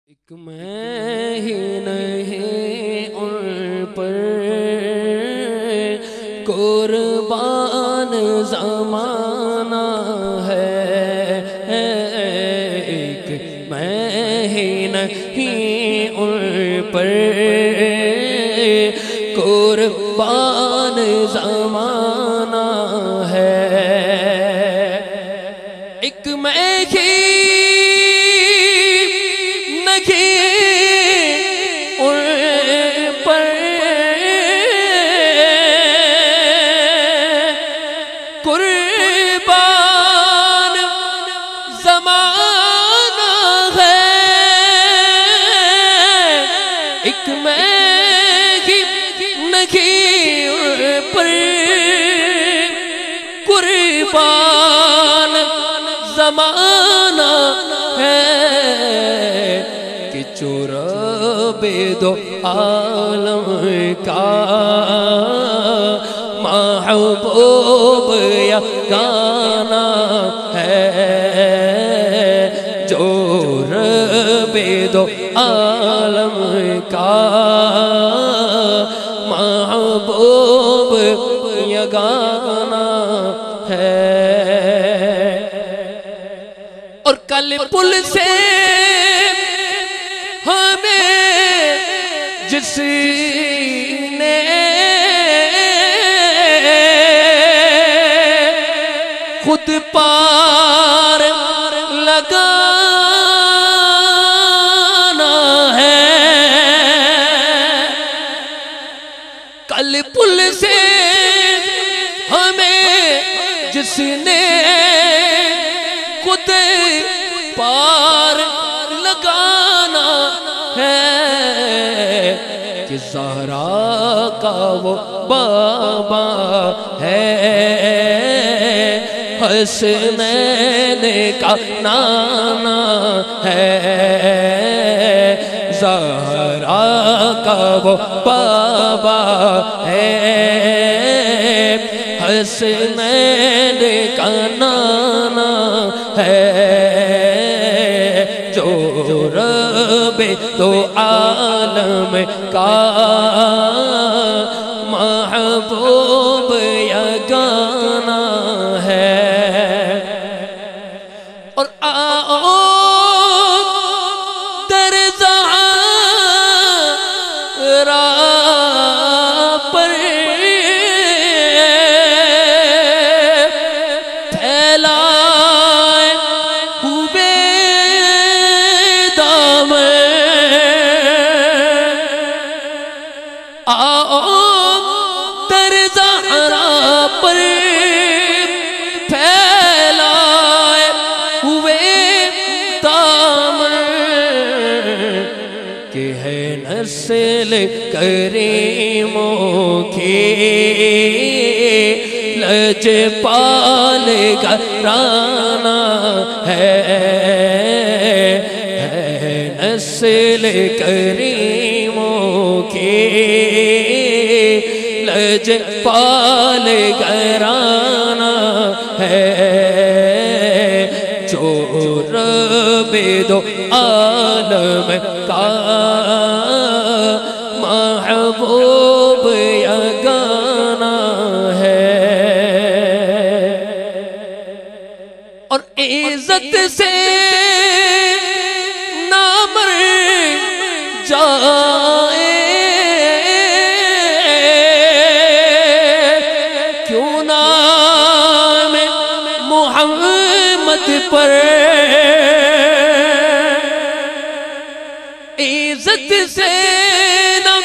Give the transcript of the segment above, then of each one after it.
ایک میں ہی نہیں ان پر قربان زمانہ ہے، ایک میں ہی نہیں ان پر قربان زمانہ ہے، ایک میں ہی قربان زمانہ ہے کہ چوربے دو عالم کا محبوب یگانہ ہے، چوربے دو عالم کا محبوب یگانہ ہے، اور کل پل سے ہمیں جس نے خود پار لگانا ہے، کل پل سے ہمیں جس نے خود پار لگانا ہے، کہ زہرا کا وہ بابا ہے، حسنین کا نانا ہے، زہرا کا وہ بابا ہے، حسنین کا نانا ہے، چوربے دو عالم کا محبوب یگانہ ہے، اور آؤ در زہرا پر پھیلائے ہوئے دامن، آؤ در زہرا پر پھیلائے ہوئے دامن، کہ ہے نسل کریموں کی لجپال گھرانہ ہے، نسل کریموں کی لجپال گھرانہ ہے، چوربے دو عالم کا محبوب یگانہ ہے، اور عزت سے نہ مر جائے کیوں نام محمد پر، عزت سے نہ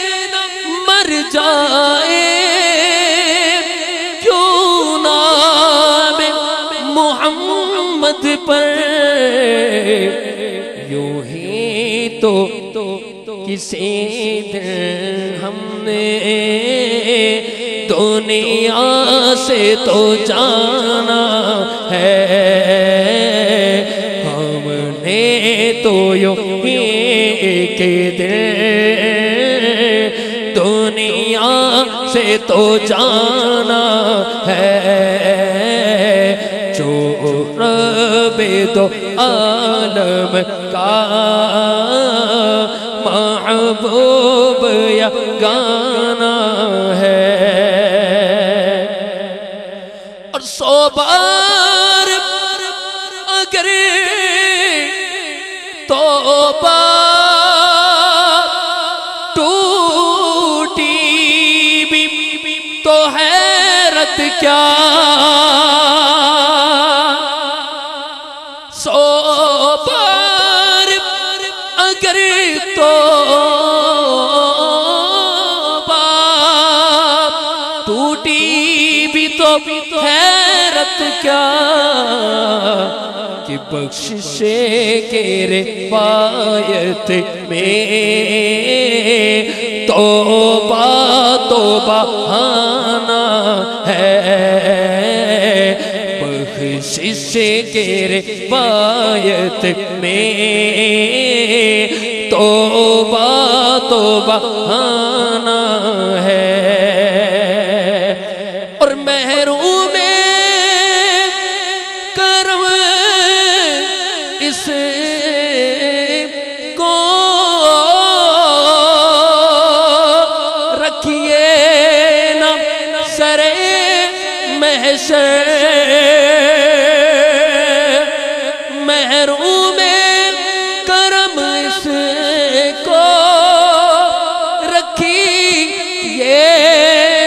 مر جائے کیوں نام محمد پر، یوں ہی تو کسی دن ہم نے دنیا سے تو جانا ہے، ہم نے تو یوں ہی ایک دن دنیا سے تو جانا ہے، چوربے دو عالم کا محبوب یا گانا ہے، اور 100 بار اگر توبہ ٹوٹی بھی تو حیرت کیا، 100 بار اگر توبہ ٹوٹی بھی تو حیرت کیا، کہ بخشش کے روایت میں توبہ توبہ آنا ہے، بخشش کے روایت میں توبہ توبہ آنا ہے، اور محروم کرم اس کو رکھیے نا سرے محشر، محروم کرم اس کو رکھیے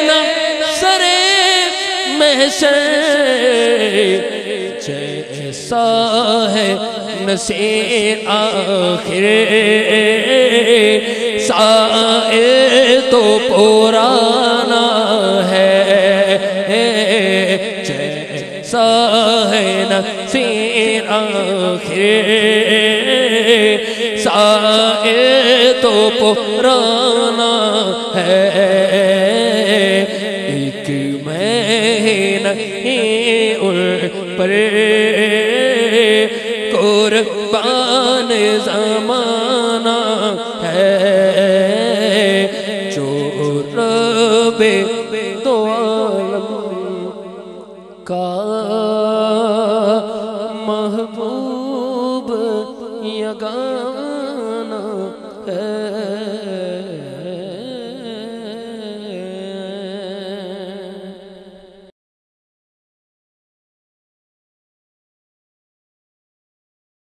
نا سرے محشر، جیسا ہے نصیر آخر سائل تو پرانا ہے، جیسا ہے نصیر آخر سائل تو پرانا ہے، ایک مہینہ ان پر قربان زمانہ ہے، جو رب دو عالم کا